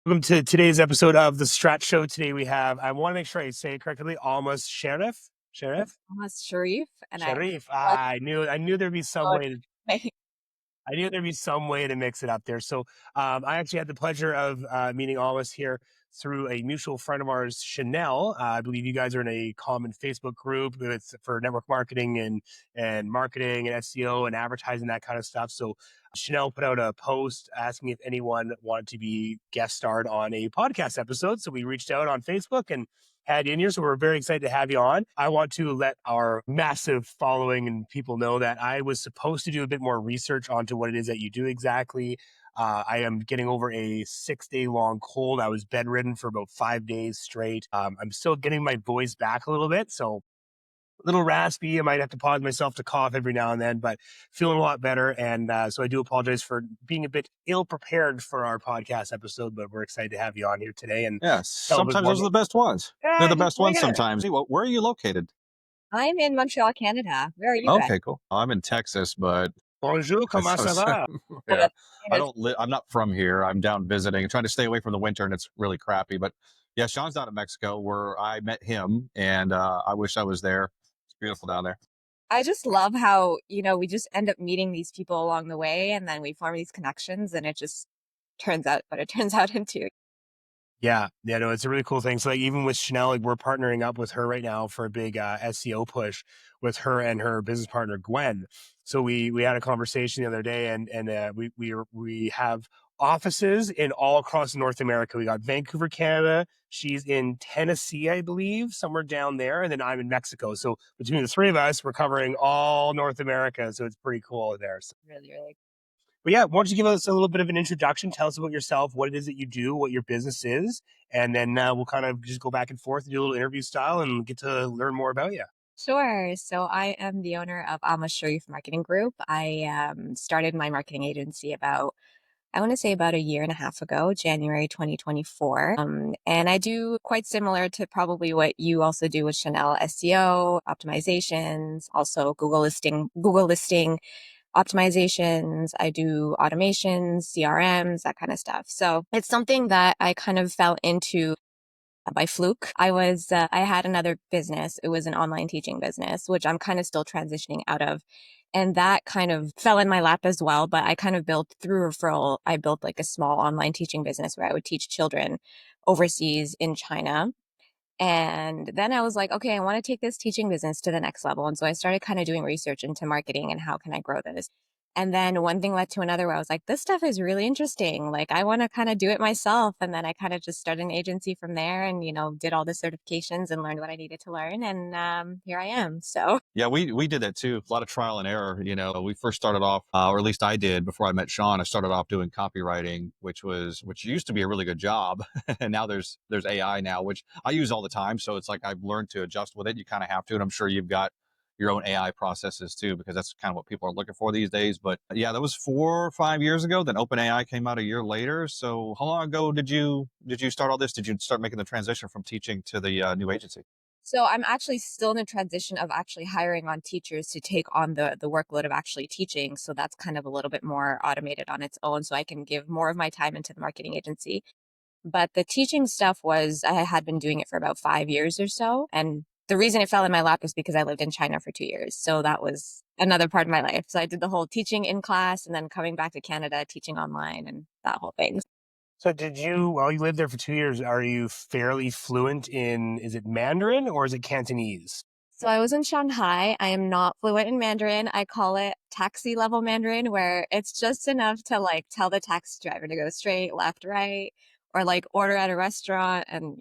Welcome to today's episode of the Strat Show. Today we have, I want to make sure I say it correctly, Almas Shareef. Shareef? Almas Shareef, and I Shareef. was I knew there'd be some so way to, excited. I knew there'd be some way to mix it up there. So I actually had the pleasure of meeting Almas here through a mutual friend of ours, Chanel. I believe you guys are in a common Facebook group for network marketing and marketing and SEO and advertising, that kind of stuff. So Chanel put out a post asking if anyone wanted to be guest starred on a podcast episode. So we reached out on Facebook and had you in here. So we're very excited to have you on. I want to let our massive following and people know that I was supposed to do a bit more research onto what it is that you do exactly. I am getting over a 6-day long cold. I was bedridden for about 5 days straight. I'm still getting my voice back a little bit. So a little raspy. I might have to pause myself to cough every now and then, but feeling a lot better. And so I do apologize for being a bit ill prepared for our podcast episode, but we're excited to have you on here today and Yeah, tell a bit sometimes more. those are the best ones. They're Yeah, the just best bring ones it. sometimes. Hey, where are you located? I'm in Montreal, Canada. Where are you at? Okay, cool. I'm in Texas, but Bonjour, comment ça va? yeah, I Canada. don't live. I'm not from here. I'm down visiting, trying to stay away from the winter, and it's really crappy. But yeah, Sean's down in Mexico, where I met him, and I wish I was there. It's beautiful down there. I just love how, we just end up meeting these people along the way and then we form these connections and it just turns out what it turns out into. Yeah, no, it's a really cool thing. So like even with Chanel, like we're partnering up with her right now for a big SEO push with her and her business partner Gwen. So we had a conversation the other day, and we have offices in all across North America. We got Vancouver, Canada. She's in Tennessee, I believe, somewhere down there, and then I'm in Mexico. So between the three of us, we're covering all North America. So it's pretty cool there. So, Really, really. but yeah, why don't you give us a little bit of an introduction? Tell us about yourself, what it is that you do, what your business is, and then we'll kind of just go back and forth and do a little interview style and get to learn more about you. Sure. So I am the owner of Almas Shareef Marketing Group. I started my marketing agency I want to say about a year and a half ago, January 2024. And I do quite similar to probably what you also do with Chanel: SEO optimizations, also Google listing optimizations. I do automations, CRMs, that kind of stuff. So it's something that I kind of fell into by fluke. I had another business. It was an online teaching business, which I'm kind of still transitioning out of. And that kind of fell in my lap as well. But I kind of built through referral. I built like a small online teaching business where I would teach children overseas in China. And then I was like, okay, I want to take this teaching business to the next level. And so I started kind of doing research into marketing and how can I grow this. And then one thing led to another where I was like, this stuff is really interesting. Like, I want to kind of do it myself. And then I kind of just started an agency from there and, did all the certifications and learned what I needed to learn. And here I am. So, Yeah, we did that too. A lot of trial and error. We first started off, or at least I did before I met Sean. I started off doing copywriting, which used to be a really good job, and now there's AI now, which I use all the time. So it's like I've learned to adjust with it. You kind of have to, and I'm sure you've got your own AI processes too, because that's kind of what people are looking for these days. But yeah, that was 4 or 5 years ago. Then OpenAI came out a year later. So how long ago did you start all this? Did you start making the transition from teaching to the new agency? so I'm actually still in the transition of actually hiring on teachers to take on the workload of actually teaching. So that's kind of a little bit more automated on its own. So I can give more of my time into the marketing agency. But the teaching stuff I had been doing it for about 5 years or so. And the reason it fell in my lap was because I lived in China for 2 years. So that was another part of my life. So I did the whole teaching in class and then coming back to Canada, teaching online and that whole thing. So while you lived there for 2 years, are you fairly fluent in, is it Mandarin or is it Cantonese? So I was in Shanghai. I am not fluent in Mandarin. I call it taxi level Mandarin, where it's just enough to like tell the taxi driver to go straight, left, right, or like order at a restaurant and,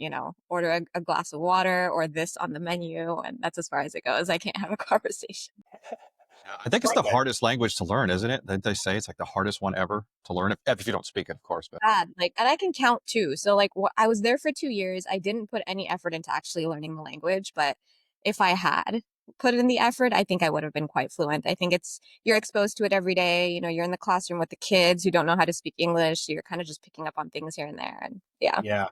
order a glass of water or this on the menu. And that's as far as it goes. I can't have a conversation. I think it's the hardest language to learn, isn't it? They say it's like the hardest one ever to learn if you don't speak it, of course. But Bad. And I can count too. So I was there for 2 years. I didn't put any effort into actually learning the language, but if I had put in the effort, I think I would have been quite fluent. I think you're exposed to it every day. You're in the classroom with the kids who don't know how to speak English. So you're kind of just picking up on things here and there. And yeah. Yeah.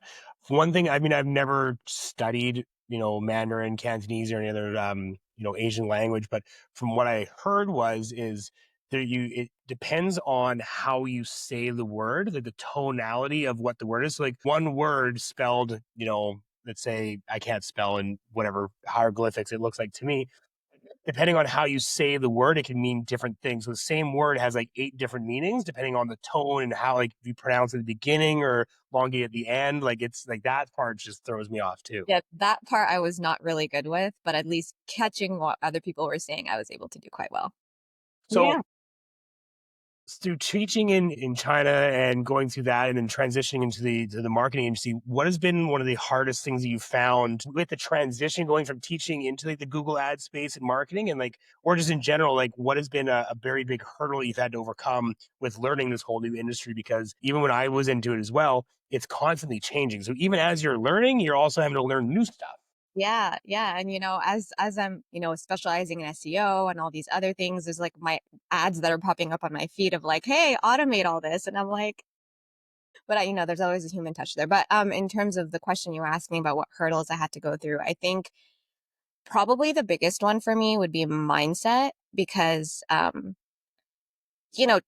One thing, I mean, I've never studied, Mandarin, Cantonese, or any other, Asian language, but from what I heard is it depends on how you say the word, like the tonality of what the word is. So like one word spelled, let's say I can't spell in whatever hieroglyphics it looks like to me. Depending on how you say the word, it can mean different things. So the same word has like 8 different meanings depending on the tone and how like you pronounce it at the beginning or elongate at the end. Like it's like that part just throws me off too. Yeah, that part I was not really good with, but at least catching what other people were saying, I was able to do quite well. So Yeah. through teaching in China and going through that and then transitioning into the marketing agency, what has been one of the hardest things that you found with the transition going from teaching into like the Google ad space and marketing and like, or just in general, like what has been a very big hurdle you've had to overcome with learning this whole new industry? Because even when I was into it as well, it's constantly changing. So even as you're learning, you're also having to learn new stuff. Yeah, yeah, and as I'm, specializing in SEO and all these other things, there's like my ads that are popping up on my feed of like, "Hey, automate all this," and I'm like, but there's always a human touch there. But in terms of the question you were asking about what hurdles I had to go through, I think probably the biggest one for me would be mindset because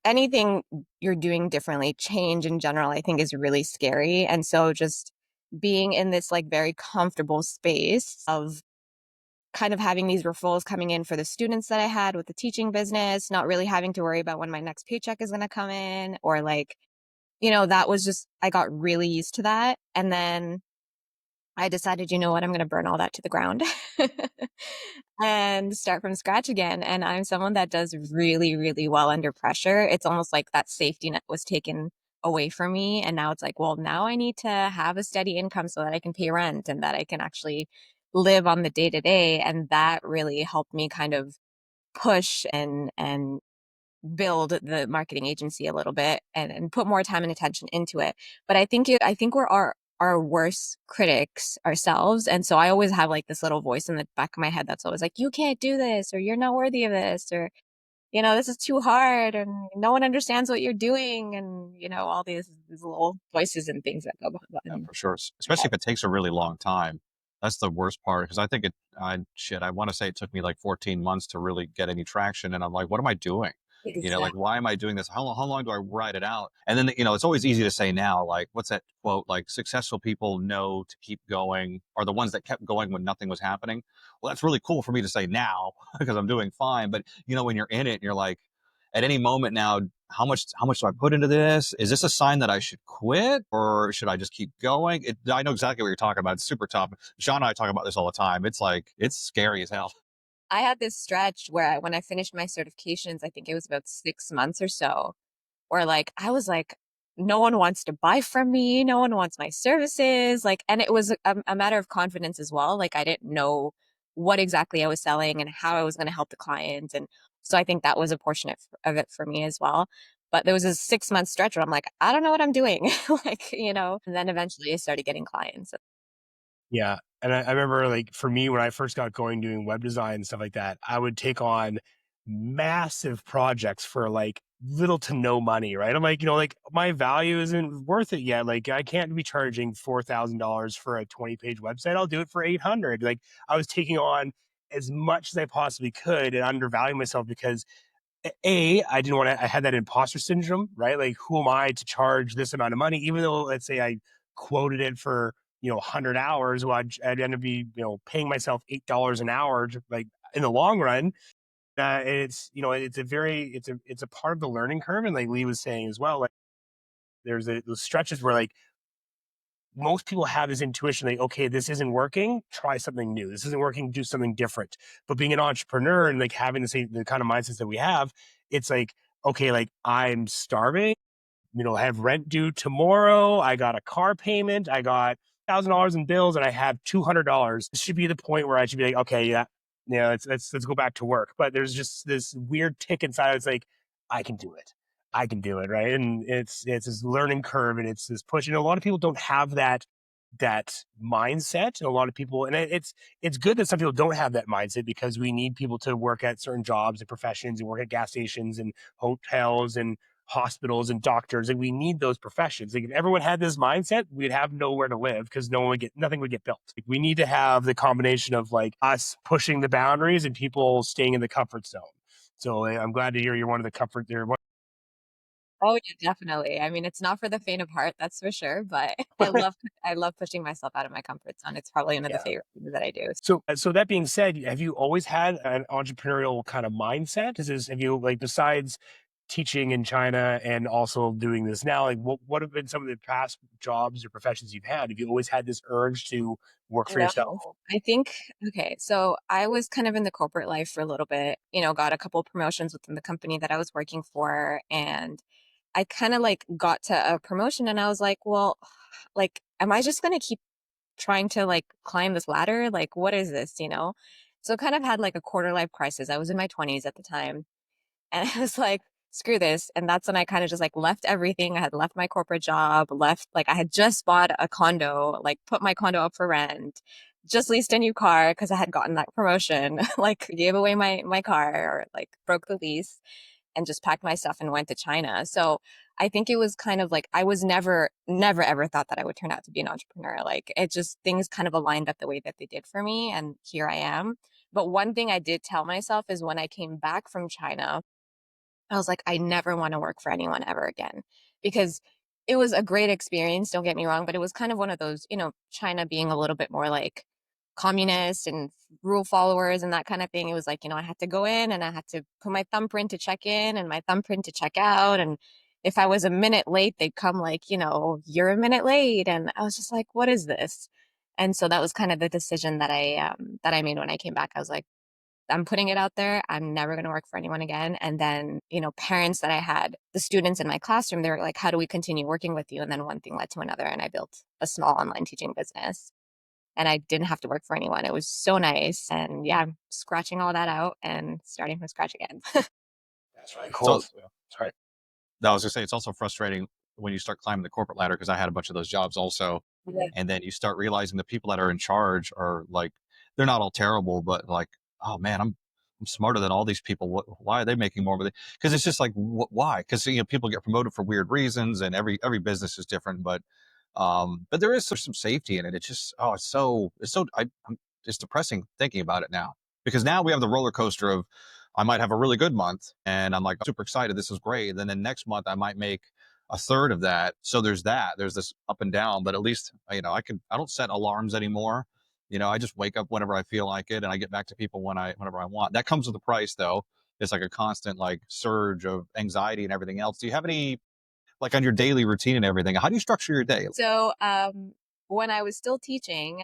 anything you're doing differently, change in general, I think is really scary, and so just being in this like very comfortable space of kind of having these referrals coming in for the students that I had with the teaching business, not really having to worry about when my next paycheck is going to come in or like, that was just, I got really used to that. And then I decided, you know what, I'm going to burn all that to the ground and start from scratch again. And I'm someone that does really, really well under pressure. It's almost like that safety net was taken away from me. And now it's like, well, now I need to have a steady income so that I can pay rent and that I can actually live on the day to day. And that really helped me kind of push and build the marketing agency a little bit and put more time and attention into it. But I think we're our worst critics ourselves. And so I always have like this little voice in the back of my head that's always like, you can't do this, or you're not worthy of this, or, this is too hard and no one understands what you're doing. And, all these little voices and things that go Yeah, behind. for sure. Especially if it takes a really long time. That's the worst part because I think I want to say it took me like 14 months to really get any traction. And I'm like, what am I doing? Exactly. Like, why am I doing this? How long do I write it out? And then, it's always easy to say now, like, what's that quote? Like, successful people know to keep going are the ones that kept going when nothing was happening. Well, that's really cool for me to say now because I'm doing fine. But, when you're in it, you're like, at any moment now, how much do I put into this? Is this a sign that I should quit or should I just keep going? I know exactly what you're talking about. It's super tough. Sean and I talk about this all the time. It's like it's scary as hell. I had this stretch where when I finished my certifications, I think it was about 6 months or so, or like I was like, no one wants to buy from me, no one wants my services, like, and it was a matter of confidence as well. Like I didn't know what exactly I was selling and how I was going to help the client, and so I think that was a portion of it for me as well. But there was a 6 month stretch where I'm like, I don't know what I'm doing, like, and then eventually I started getting clients. Yeah. And I remember like for me, when I first got going doing web design and stuff like that, I would take on massive projects for like little to no money, right? I'm like, like my value isn't worth it yet. Like I can't be charging $4,000 for a 20-page website. I'll do it for 800. Like I was taking on as much as I possibly could and undervaluing myself because I didn't want to, I had that imposter syndrome, right? Like, who am I to charge this amount of money? Even though, let's say I quoted it for, 100 hours, well, I'd end up be, paying myself $8 an hour, like in the long run. And it's, it's a part of the learning curve. And like Lee was saying as well, like those stretches where like most people have this intuition like, okay, this isn't working, try something new. This isn't working, do something different. But being an entrepreneur and like having the kind of mindsets that we have, it's like, okay, like I'm starving, I have rent due tomorrow. I got a car payment. I got $1,000 in bills and I have $200. This should be the point where I should be like, okay, yeah, let's go back to work. But there's just this weird tick inside. It's like, I can do it. I can do it. Right. And it's this learning curve and it's this push. And a lot of people don't have that mindset. And a lot of people, and it's good that some people don't have that mindset because we need people to work at certain jobs and professions and work at gas stations and hotels and hospitals and doctors, and we need those professions. Like if everyone had this mindset, we'd have nowhere to live because nothing would get built. Like, we need to have the combination of like us pushing the boundaries and people staying in the comfort zone. So I'm glad to hear you're one of the comfort there. Oh, yeah, definitely. I mean, it's not for the faint of heart, that's for sure, but I love pushing myself out of my comfort zone. It's probably one of the Yeah. favorite things that I do. So that being said, have you always had an entrepreneurial kind of mindset? Have you, like, besides teaching in China and also doing this now, like what have been some of the past jobs or professions you've had? Have you always had this urge to work for No, yourself? I think okay, so I was kind of in the corporate life for a little bit, got a couple promotions within the company that I was working for, and I kind of like got to a promotion and I was like, well, like, am I just going to keep trying to like climb this ladder? Like, what is this? So kind of had like a quarter life crisis. I was in my 20s at the time. And I was like, screw this. And that's when I kind of just like left everything. I had left my corporate job, left, like, I had just bought a condo, like, put my condo up for rent, just leased a new car because I had gotten that promotion, like, gave away my car or like broke the lease and just packed my stuff and went to China. So I think it was kind of like I was never, ever thought that I would turn out to be an entrepreneur. Like it just things kind of aligned up the way that they did for me. And here I am. But one thing I did tell myself is when I came back from China, I was like, I never want to work for anyone ever again because it was a great experience. Don't get me wrong, but it was kind of one of those, China being a little bit more like communist and rule followers and that kind of thing. It was like, I had to go in and I had to put my thumbprint to check in and my thumbprint to check out. And if I was a minute late, they'd come like, you're a minute late. And I was just like, what is this? And so that was kind of the decision that I made when I came back. I was like, I'm putting it out there. I'm never going to work for anyone again. And then, parents that I had, the students in my classroom, they were like, how do we continue working with you? And then one thing led to another. And I built a small online teaching business and I didn't have to work for anyone. It was so nice. And yeah, I'm scratching all that out and starting from scratch again. That's really cool. So Sorry. no, I was gonna say it's also frustrating when you start climbing the corporate ladder because I had a bunch of those jobs also, Yeah. and then you start realizing the people that are in charge are like they're not all terrible, but like, oh man, I'm smarter than all these people. Why are they making more? Because it's just like why? Because people get promoted for weird reasons, and every business is different. But there is some safety in it. It's just it's depressing thinking about it now because now we have the roller coaster of I might have a really good month and I'm like super excited. This is great. And then next month I might make a third of that. So there's that. There's this up and down. But at least I don't set alarms anymore. I just wake up whenever I feel like it and I get back to people whenever I want. That comes with a price though. It's like a constant like surge of anxiety and everything else. Do you have any like on your daily routine and everything? How do you structure your day? So when I was still teaching,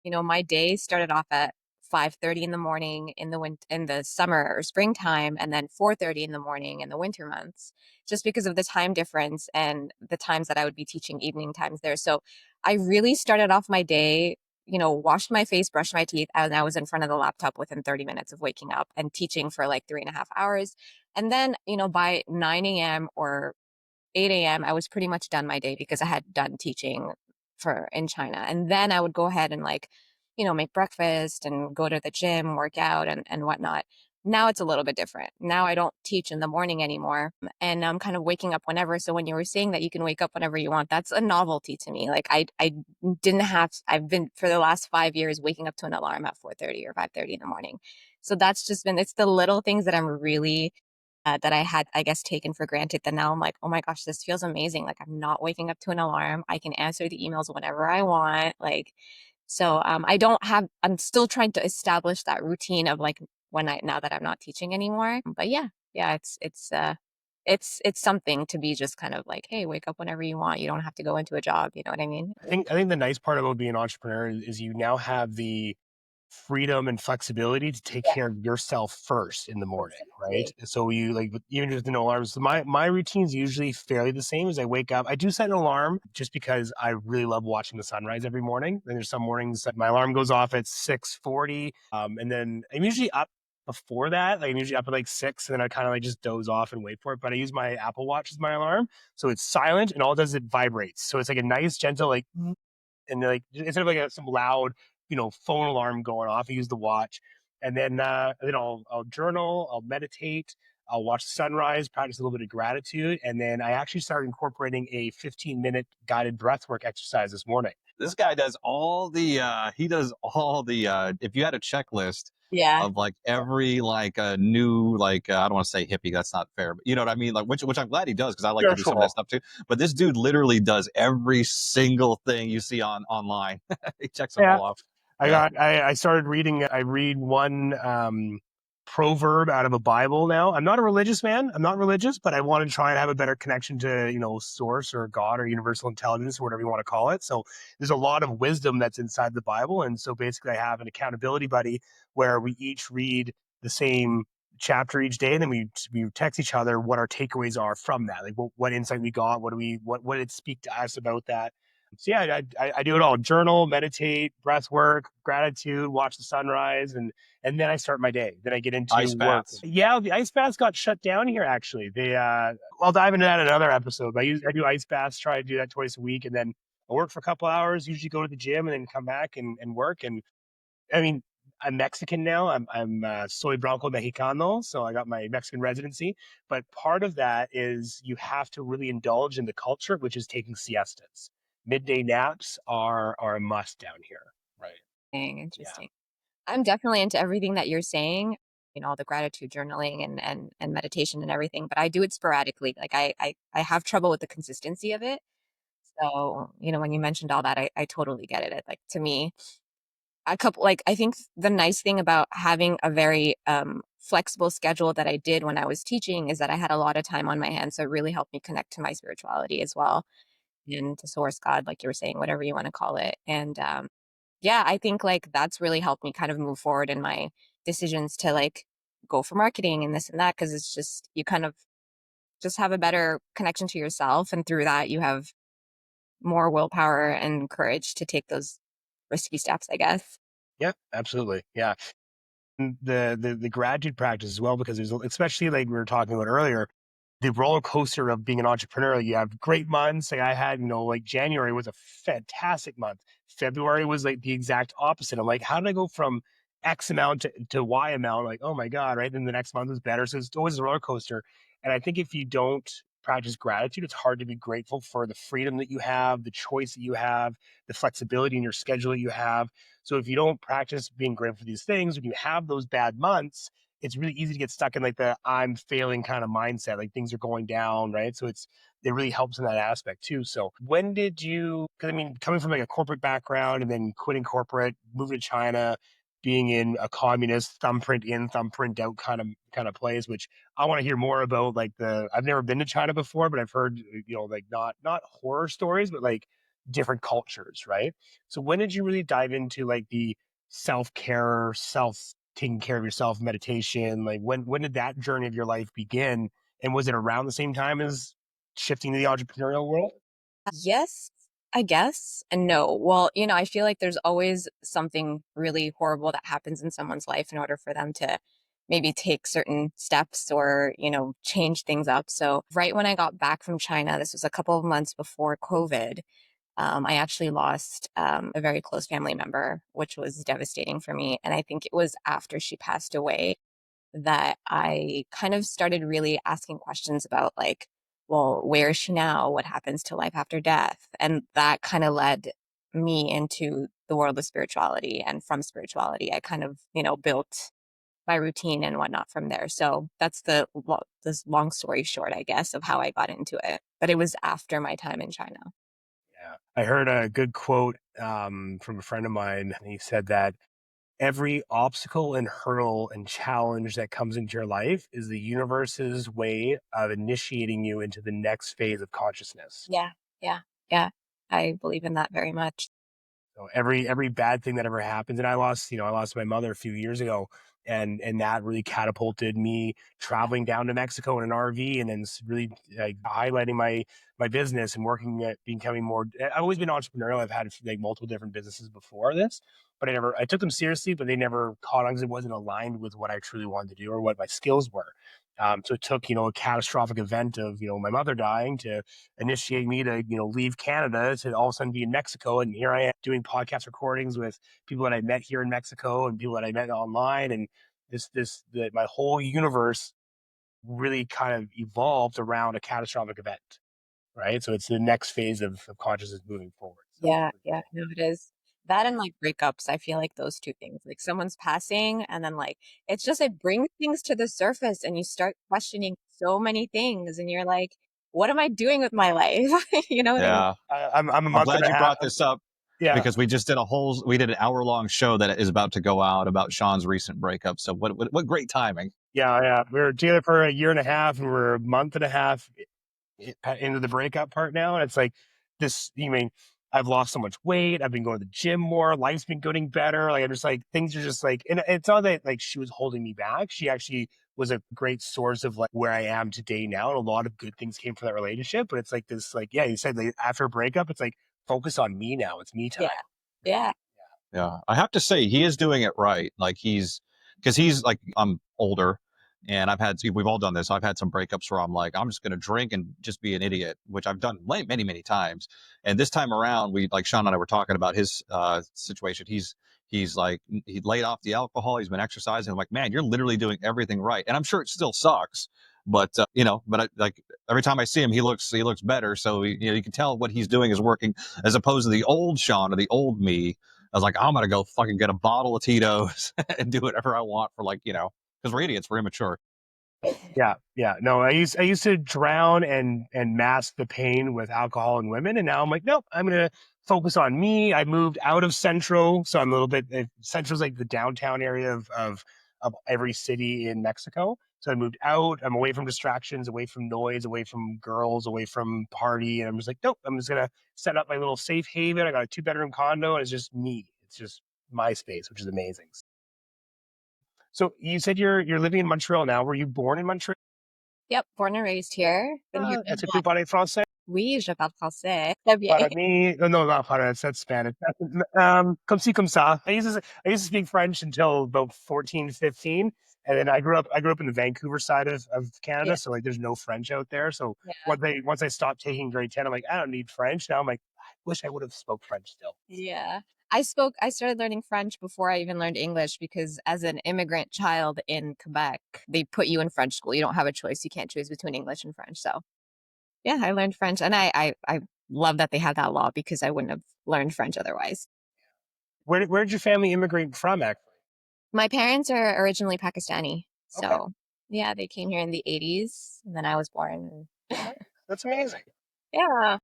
my day started off at 5:30 in the morning in the summer or springtime, and then 4:30 in the morning in the winter months, just because of the time difference and the times that I would be teaching evening times there. So I really started off my day, washed my face, brushed my teeth, and I was in front of the laptop within 30 minutes of waking up and teaching for like 3.5 hours. And then, by 9 a.m. or 8 a.m., I was pretty much done my day because I had done teaching for in China. And then I would go ahead and like, make breakfast and go to the gym, work out and whatnot. Now it's a little bit different. Now I don't teach in the morning anymore. And I'm kind of waking up whenever. So when you were saying that you can wake up whenever you want, that's a novelty to me. Like I didn't have I've been for the last 5 years waking up to an alarm at 4:30 or 5:30 in the morning. So that's just been it's the little things that I'm really that I had, I guess, taken for granted. That now I'm like, oh my gosh, this feels amazing. Like I'm not waking up to an alarm. I can answer the emails whenever I want. Like, so I don't have. I'm still trying to establish that routine of like now that I'm not teaching anymore. But yeah, it's something to be just kind of like, hey, wake up whenever you want. You don't have to go into a job. You know what I mean? I think the nice part about being an entrepreneur is you now have the freedom and flexibility to take Yeah, care of yourself first in the morning, right? exactly. So you like even with no alarms. So my routine's usually fairly the same. As I wake up, I do set an alarm just because I really love watching the sunrise every morning. And there's some mornings that my alarm goes off at 6:40, and then I'm usually up before that. Like I'm usually up at like 6, and then I kind of like just doze off and wait for it. But I use my Apple Watch as my alarm, so it's silent and all it does is it vibrates. So it's like a nice gentle like and like instead of like some loud, phone alarm going off, I use the watch, and then I'll journal, I'll meditate, I'll watch the sunrise, practice a little bit of gratitude, and then I actually started incorporating a 15-minute guided breathwork exercise this morning. This guy does all the if you had a checklist Yeah. of like every like a new like I don't want to say hippie, that's not fair, but you know what I mean, like which I'm glad he does, because I like to do some of that Spiritual. stuff too. But this dude literally does every single thing you see on online. He checks them Yeah. all off. Yeah. I started reading, I read one proverb out of a Bible now. I'm not a religious man. I'm not religious, but I want to try and have a better connection to, source or God or universal intelligence or whatever you want to call it. So there's a lot of wisdom that's inside the Bible. And so basically I have an accountability buddy where we each read the same chapter each day, and then we text each other what our takeaways are from that. Like what insight we got, what did it speak to us about that. So yeah, I do it all: journal, meditate, breath work, gratitude, watch the sunrise, and then I start my day. Then I get into Ice work. baths. Yeah, the ice baths got shut down here. Actually, I'll dive into that in another episode. But I do ice baths, try to do that twice a week, and then I work for a couple hours. Usually go to the gym and then come back and work. And I mean, I'm Mexican now. I'm soy blanco mexicano, so I got my Mexican residency. But part of that is you have to really indulge in the culture, which is taking siestas. Midday naps are a must down here. Right. Yeah. Interesting. I'm definitely into everything that you're saying, all the gratitude journaling and meditation and everything, but I do it sporadically. Like I have trouble with the consistency of it. So, when you mentioned all that, I totally get it. Like to me, I think the nice thing about having a very flexible schedule that I did when I was teaching is that I had a lot of time on my hands. So it really helped me connect to my spirituality as well and to source God, like you were saying, whatever you want to call it. And yeah, I think like that's really helped me kind of move forward in my decisions to like go for marketing and this and that, because it's just you kind of just have a better connection to yourself, and through that you have more willpower and courage to take those risky steps, I guess. Yeah, absolutely. Yeah. And the gratitude practice as well, because there's, especially like we were talking about earlier, the roller coaster of being an entrepreneur. You have great months. Like I had, like January was a fantastic month. February was like the exact opposite. I'm like, how did I go from X amount to Y amount? Like, oh my God, right? Then the next month was better. So it's always a roller coaster. And I think if you don't practice gratitude, it's hard to be grateful for the freedom that you have, the choice that you have, the flexibility in your schedule that you have. So if you don't practice being grateful for these things, when you have those bad months, it's really easy to get stuck in like the I'm failing kind of mindset, like things are going down, right? So it really helps in that aspect too. So when did you, because I mean, coming from like a corporate background and then quitting corporate, moving to China, being in a communist thumbprint in, thumbprint out kind of place, which I want to hear more about. Like I've never been to China before, but I've heard, like not horror stories, but like different cultures, right? So when did you really dive into like the self-care, self taking care of yourself, meditation? Like when did that journey of your life begin? And was it around the same time as shifting to the entrepreneurial world? Yes, I guess. And no. Well, I feel like there's always something really horrible that happens in someone's life in order for them to maybe take certain steps or, change things up. So, right when I got back from China, this was a couple of months before COVID, I actually lost a very close family member, which was devastating for me. And I think it was after she passed away that I kind of started really asking questions about like, well, where is she now? What happens to life after death? And that kind of led me into the world of spirituality. And from spirituality, I kind of, built my routine and whatnot from there. So that's this long story short, I guess, of how I got into it. But it was after my time in China. Yeah. I heard a good quote from a friend of mine. He said that every obstacle and hurdle and challenge that comes into your life is the universe's way of initiating you into the next phase of consciousness. Yeah, yeah, yeah. I believe in that very much. So every bad thing that ever happens, and I lost my mother a few years ago, and that really catapulted me traveling down to Mexico in an RV, and then really like highlighting my business and working at becoming more. I've always been entrepreneurial. I've had like multiple different businesses before this, but I took them seriously, but they never caught on because it wasn't aligned with what I truly wanted to do or what my skills were. So it took a catastrophic event of my mother dying to initiate me to leave Canada to all of a sudden be in Mexico, and here I am doing podcast recordings with people that I met here in Mexico and people that I met online, and that my whole universe really kind of evolved around a catastrophic event, right? So it's the next phase of consciousness moving forward. So Yeah, it's really yeah, cool. no, it is. That and like breakups, I feel like those two things, like someone's passing and then like it's just it brings things to the surface and you start questioning so many things and you're like, what am I doing with my life? You know what I mean? Yeah. I'm a I'm month and glad a you half. brought this up Yeah. because we just did we did an hour-long show that is about to go out about Sean's recent breakup. So what great timing. Yeah. Yeah. We were together for a year and a half and we're a month and a half into the breakup part now. And it's like this, you mean, I've lost so much weight. I've been going to the gym more. Life's been getting better. Like, I'm just like, things are just like, and it's not that like she was holding me back. She actually was a great source of like where I am today now. And a lot of good things came from that relationship. But it's like this, like, yeah, you said like after a breakup, it's like focus on me now. It's me time. Yeah. Yeah. Yeah, I have to say he is doing it right. Like because he's like I'm older, and we've all done this. I've had some breakups where I'm like I'm just going to drink and just be an idiot, which I've done many times. And this time around, we like Sean and I were talking about his situation. He's like he laid off the alcohol. He's been exercising. I'm like, man, you're literally doing everything right. And I'm sure it still sucks, but like every time I see him, he looks better. So you can tell what he's doing is working, as opposed to the old Sean or the old me. I was like, I'm gonna go fucking get a bottle of Tito's and do whatever I want for because we're idiots, we're immature. Yeah, yeah. No, I used to drown and mask the pain with alcohol and women, and now I'm like, nope, I'm gonna focus on me. I moved out of Central, so I'm a little bit. Central's like the downtown area of every city in Mexico. So I moved out. I'm away from distractions, away from noise, away from girls, away from party, and I'm just like, nope. I'm just gonna set up my little safe haven. I got a 2-bedroom condo, and it's just me. It's just my space, which is amazing. So you said you're living in Montreal now. Were you born in Montreal? Yep. Born and raised here. Been here. Est-ce que tu parles français? Oui, je parle français. Très bien. Para mí, no, not para, that's Spanish. Comme ci, comme ça. I used to speak French until about 14, 15. And then I grew up in the Vancouver side of Canada. Yeah. So like there's no French out there. So Yeah. once I stopped taking grade 10, I'm like, I don't need French. Now I'm like, I wish I would have spoke French still. Yeah. I started learning French before I even learned English because as an immigrant child in Quebec, they put you in French school. You don't have a choice. You can't choose between English and French. So yeah, I learned French and I love that they have that law because I wouldn't have learned French otherwise. Where did your family immigrate from, actually? My parents are originally Pakistani. Okay. So yeah, they came here in the 80s and then I was born. That's amazing. Yeah.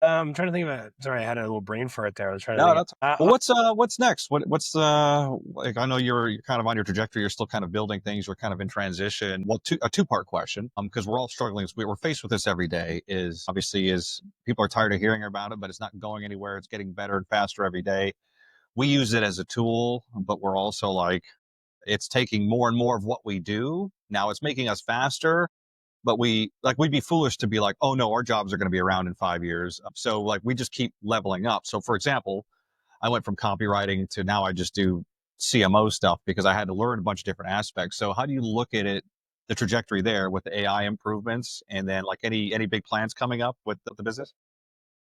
I'm trying to think of it. Sorry, I had a little brain fart there. I was trying to No, think. that's well. What's next? What's like? I know you're kind of on your trajectory. You're still kind of building things. You're kind of in transition. Well, a two-part question. Because we're all struggling. We're faced with this every day. Is obviously is people are tired of hearing about it, but it's not going anywhere. It's getting better and faster every day. We use it as a tool, but we're also like it's taking more and more of what we do. Now it's making us faster, but we'd be foolish to be like, oh no, our jobs are going to be around in 5 years. So like we just keep leveling up. So for example, I went from copywriting to now I just do CMO stuff because I had to learn a bunch of different aspects. So how do you look at it, the trajectory there with the AI improvements, and then like any big plans coming up with the business?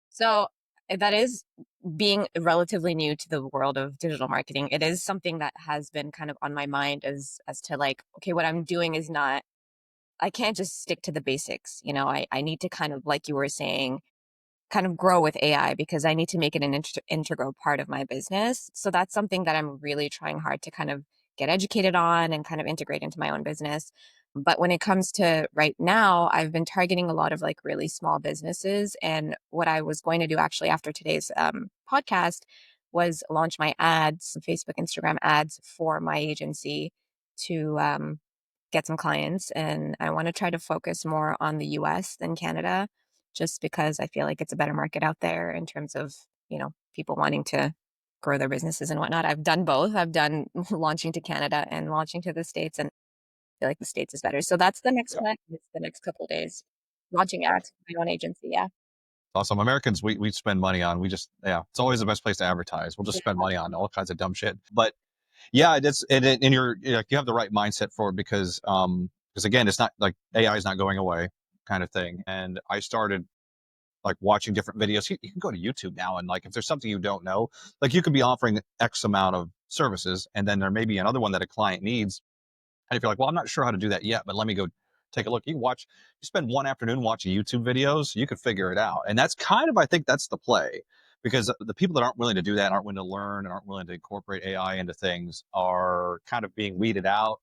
So that is being relatively new to the world of digital marketing. It is something that has been kind of on my mind as to like, okay, what I'm doing is not, I can't just stick to the basics. You know, I need to kind of, like you were saying, kind of grow with AI because I need to make it an integral part of my business. So that's something that I'm really trying hard to kind of get educated on and kind of integrate into my own business. But when it comes to right now, I've been targeting a lot of like really small businesses. And what I was going to do actually after today's podcast was launch my ads, Facebook, Instagram ads for my agency to get some clients. And I want to try to focus more on the US than Canada, just because I feel like it's a better market out there in terms of, people wanting to grow their businesses and whatnot. I've done both. I've done launching to Canada and launching to the States, and I feel like the States is better. So that's the next Yeah. plan. It's the next couple of days. Launching ads for my own agency. Yeah. Awesome. Americans, we spend money on, it's always the best place to advertise. We'll just Yeah. spend money on all kinds of dumb shit. But yeah, that's, and you have the right mindset for it because again, it's not like AI is not going away kind of thing. And I started like watching different videos. You can go to YouTube now and like, if there's something you don't know, like you could be offering X amount of services and then there may be another one that a client needs. And if you're like, well, I'm not sure how to do that yet, but let me go take a look. You spend one afternoon watching YouTube videos, you could figure it out. And that's kind of, I think that's the play because the people that aren't willing to do that, aren't willing to learn, and aren't willing to incorporate AI into things are kind of being weeded out.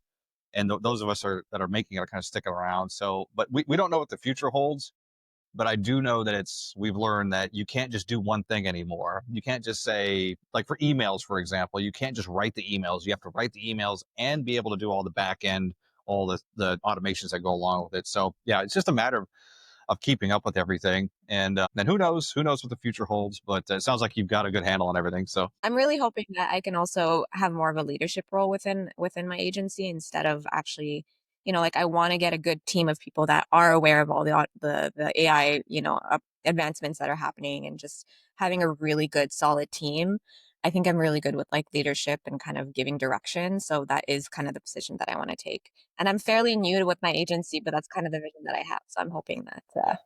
And those of us that are making it are kind of sticking around. So, but we don't know what the future holds. But I do know that we've learned that you can't just do one thing anymore. You can't just say, like for emails, for example, you can't just write the emails. You have to write the emails and be able to do all the back end, all the automations that go along with it. So yeah, it's just a matter of keeping up with everything. And then who knows what the future holds, but it sounds like you've got a good handle on everything. So I'm really hoping that I can also have more of a leadership role within my agency instead of actually, like I want to get a good team of people that are aware of all the AI, advancements that are happening and just having a really good solid team. I think I'm really good with like leadership and kind of giving direction. So that is kind of the position that I want to take. And I'm fairly new with my agency, but that's kind of the vision that I have. So I'm hoping that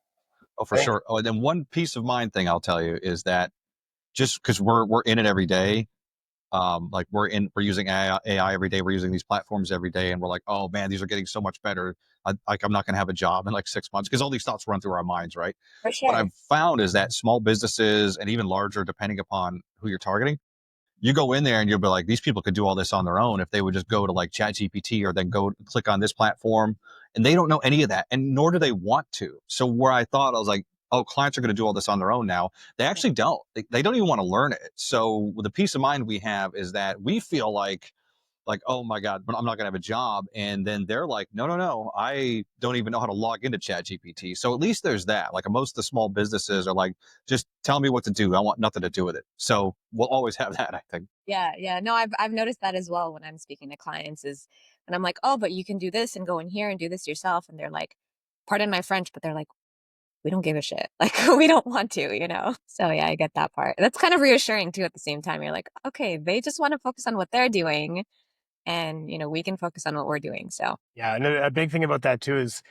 oh, for sure. Oh, and then one peace of mind thing I'll tell you is that just because we're in it every day, like we're using AI every day, we're using these platforms every day, and we're like, oh man, these are getting so much better. Like I'm not going to have a job in like 6 months, because all these thoughts run through our minds, right? for What sure. I've found is that small businesses, and even larger, depending upon who you're targeting, you go in there and you'll be like, these people could do all this on their own if they would just go to like Chat GPT, or then go click on this platform. And they don't know any of that, and nor do they want to. So where I thought, I was like, oh, clients are going to do all this on their own now. They actually don't. They don't even want to learn it. So the peace of mind we have is that we feel like, oh my God, I'm not going to have a job. And then they're like, no, no, no, I don't even know how to log into Chat GPT. So at least there's that. Like most of the small businesses are like, just tell me what to do. I want nothing to do with it. So we'll always have that, I think. Yeah, yeah. No, I've noticed that as well when I'm speaking to clients is and I'm like, "Oh, but you can do this and go in here and do this yourself." And they're like, pardon my French, but they're like, "We don't give a shit." Like, we don't want to. So yeah, I get that part. That's kind of reassuring too at the same time. You're like, "Okay, they just want to focus on what they're doing and, we can focus on what we're doing." So, Yeah, and a big thing about that too is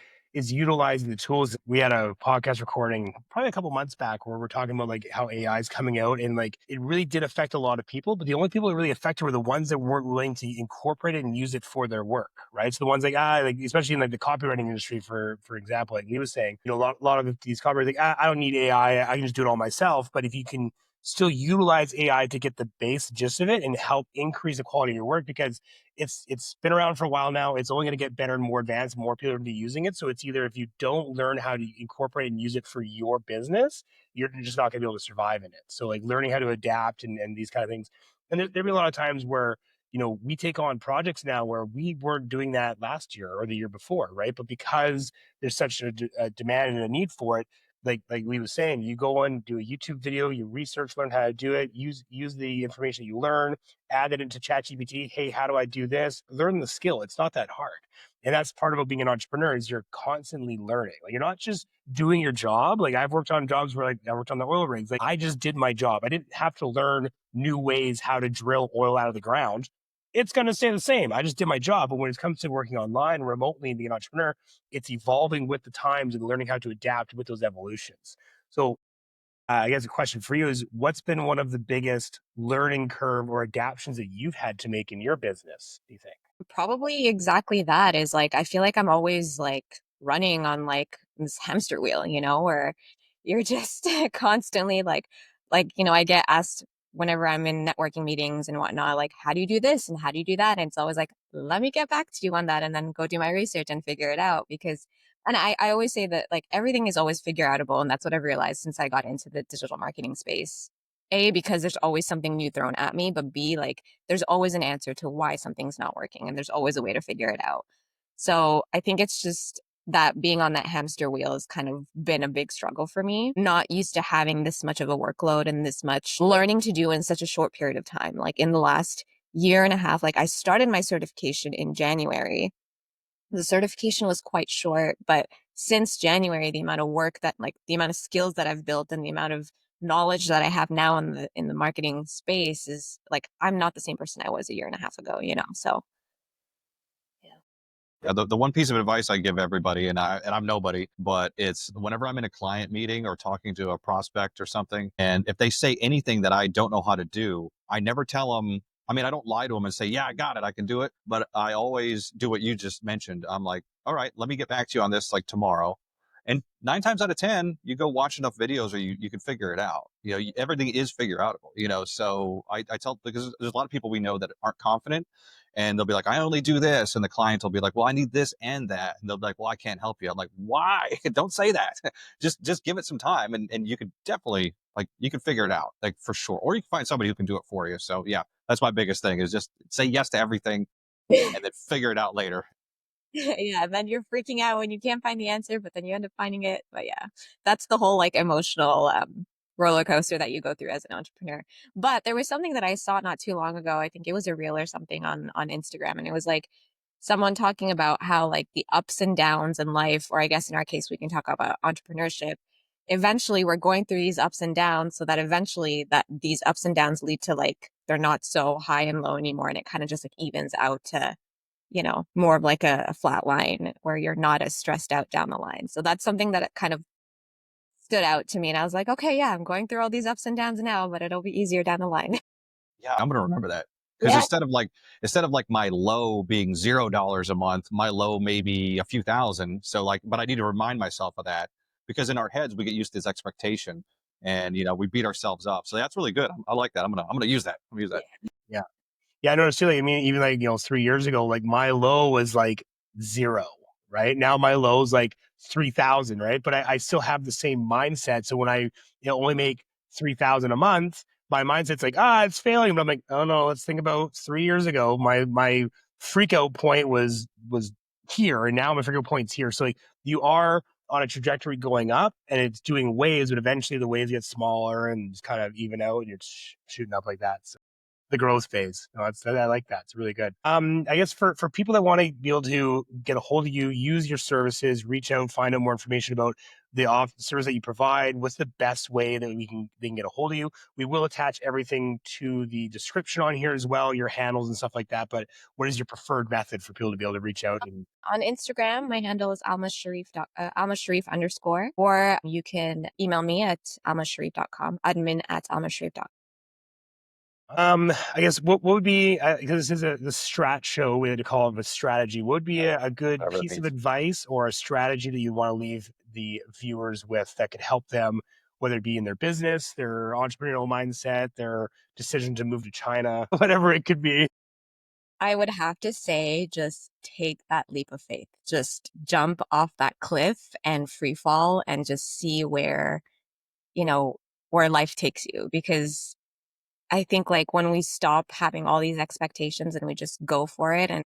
utilizing the tools. We had a podcast recording probably a couple months back where we're talking about like how AI is coming out, and like it really did affect a lot of people, but the only people it really affected were the ones that weren't willing to incorporate it and use it for their work, right? So the ones like especially in like the copywriting industry, for example, like he was saying, a lot of these copywriters like, I don't need AI, I can just do it all myself. But if you can still utilize AI to get the base gist of it and help increase the quality of your work, because it's been around for a while now. It's only going to get better and more advanced. More people are going to be using it. So it's either, if you don't learn how to incorporate and use it for your business, you're just not going to be able to survive in it. So like learning how to adapt and these kind of things. And there'll be a lot of times where we take on projects now where we weren't doing that last year or the year before, right? But because there's such a demand and a need for it, like we was saying, you go and do a YouTube video, you research, learn how to do it, use the information you learn, add it into ChatGPT. Hey, how do I do this? Learn the skill. It's not that hard. And that's part about being an entrepreneur, is you're constantly learning. Like you're not just doing your job. Like I've worked on jobs where like I worked on the oil rigs. Like I just did my job. I didn't have to learn new ways how to drill oil out of the ground. It's going to stay the same. I just did my job. But when it comes to working online remotely and being an entrepreneur, it's evolving with the times and learning how to adapt with those evolutions. So I guess a question for you is, what's been one of the biggest learning curve or adaptations that you've had to make in your business, do you think? probably exactly that is like I feel like I'm always like running on like this hamster wheel, where you're just constantly like, I get asked whenever I'm in networking meetings and whatnot, like, how do you do this and how do you do that? And it's always like, let me get back to you on that and then go do my research and figure it out because and I always say that like everything is always figure outable. And that's what I've realized since I got into the digital marketing space. A, because there's always something new thrown at me, but B, like there's always an answer to why something's not working and there's always a way to figure it out. So I think it's just that being on that hamster wheel has kind of been a big struggle for me. Not used to having this much of a workload and this much learning to do in such a short period of time. Like in the last year and a half, like I started my certification in January. The certification was quite short, but since January, the amount of work that like the amount of skills that I've built and the amount of knowledge that I have now in the marketing space is like I'm not the same person I was a year and a half ago. So yeah. Yeah, the one piece of advice I give everybody, and I'm nobody, but it's whenever I'm in a client meeting or talking to a prospect or something, and if they say anything that I don't know how to do, I never tell them. I mean, I don't lie to them and say, "Yeah, I got it, I can do it," but I always do what you just mentioned. I'm like, "All right, let me get back to you on this like tomorrow," And 9 times out of 10, you go watch enough videos or you can figure it out. Everything is figure outable, so I tell, because there's a lot of people we know that aren't confident, and they'll be like, I only do this. And the client will be like, well, I need this and that. And they'll be like, well, I can't help you. I'm like, why? Don't say that. Just give it some time, and you could definitely, like, you can figure it out, like, for sure. Or you can find somebody who can do it for you. So yeah, that's my biggest thing, is just say yes to everything and then figure it out later. Yeah, and then you're freaking out when you can't find the answer, but then you end up finding it. But yeah, that's the whole like emotional roller coaster that you go through as an entrepreneur. But there was something that I saw not too long ago. I think it was a reel or something on Instagram, and it was like someone talking about how like the ups and downs in life, or I guess in our case we can talk about entrepreneurship. Eventually, we're going through these ups and downs, so that eventually that these ups and downs lead to like they're not so high and low anymore, and it kind of just like evens out to more of like a flat line where you're not as stressed out down the line. So that's something that kind of stood out to me. And I was like, okay, yeah, I'm going through all these ups and downs now, but it'll be easier down the line. Yeah, I'm gonna remember that, because Yeah. instead of like my low being $0 a month, my low may be a few thousand. So like, but I need to remind myself of that, because in our heads we get used to this expectation, and we beat ourselves up. So that's really good. I like that. I'm gonna use that. I'm gonna use that. Yeah. Yeah, I noticed too. Like, I mean, even like 3 years ago, like my low was like 0, right? Now my low is like 3,000, right? But I still have the same mindset. So when I only make 3,000 a month, my mindset's like, it's failing. But I'm like, oh no, let's think about 3 years ago. My freak out point was here, and now my freak out point's here. So like you are on a trajectory going up, and it's doing waves, but eventually the waves get smaller and just kind of even out, and you're shooting up like that. So the growth phase. No, I like that. It's really good. I guess for people that want to be able to get a hold of you, use your services, reach out and find out more information about the service that you provide, what's the best way that they can get a hold of you? We will attach everything to the description on here as well, your handles and stuff like that. But what is your preferred method for people to be able to reach out? On Instagram, my handle is Almas Shareef underscore, or you can email me at almasshareef.com, admin@almasshareef.com. I guess what would be, because this is the Strat show, we had to call it a strategy. What would be a good Whatever it piece of means. advice or a strategy that you want to leave the viewers with that could help them, whether it be in their business, their entrepreneurial mindset, their decision to move to China, whatever it could be? I would have to say, just take that leap of faith. Just jump off that cliff and free fall and just see you know, where life takes you. Because I think like when we stop having all these expectations and we just go for it, and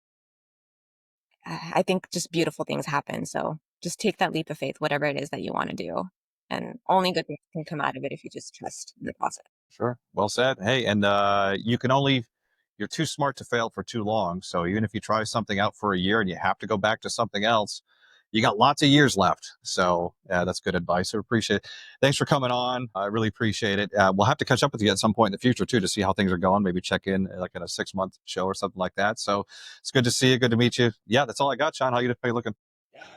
I think just beautiful things happen. So just take that leap of faith, whatever it is that you want to do. And only good things can come out of it if you just trust the process. Sure. Well said. Hey, and you're too smart to fail for too long. So even if you try something out for a year and you have to go back to something else, you got lots of years left. So yeah, that's good advice. I appreciate it. Thanks for coming on. I really appreciate it. We'll have to catch up with you at some point in the future too, to see how things are going. Maybe check in like in a 6-month show or something like that. So it's good to see you. Good to meet you. Yeah, that's all I got, Sean. How you looking?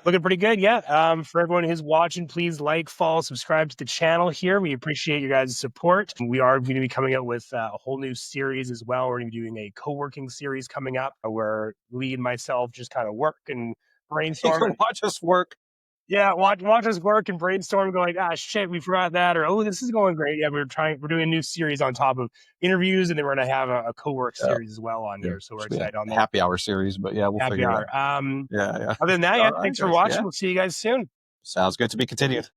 Looking pretty good, yeah. For everyone who's watching, please like, follow, subscribe to the channel here. We appreciate your guys' support. We are going to be coming out with a whole new series as well. We're going to be doing a co-working series coming up where Lee and myself just kind of work and You brainstorm. can watch us work. Yeah, watch us work and brainstorm, go like, shit, we forgot that, or this is going great. Yeah, we're doing a new series on top of interviews, and then we're gonna have a co-work Yeah. series as well on Yeah. here. So we're Should be a excited on that. happy hour series, but yeah, we'll Happy figure it out. hour. Yeah, yeah. Other than that, yeah, All right, thanks for guys. watching. Yeah. We'll see you guys soon. Sounds good. To be continued.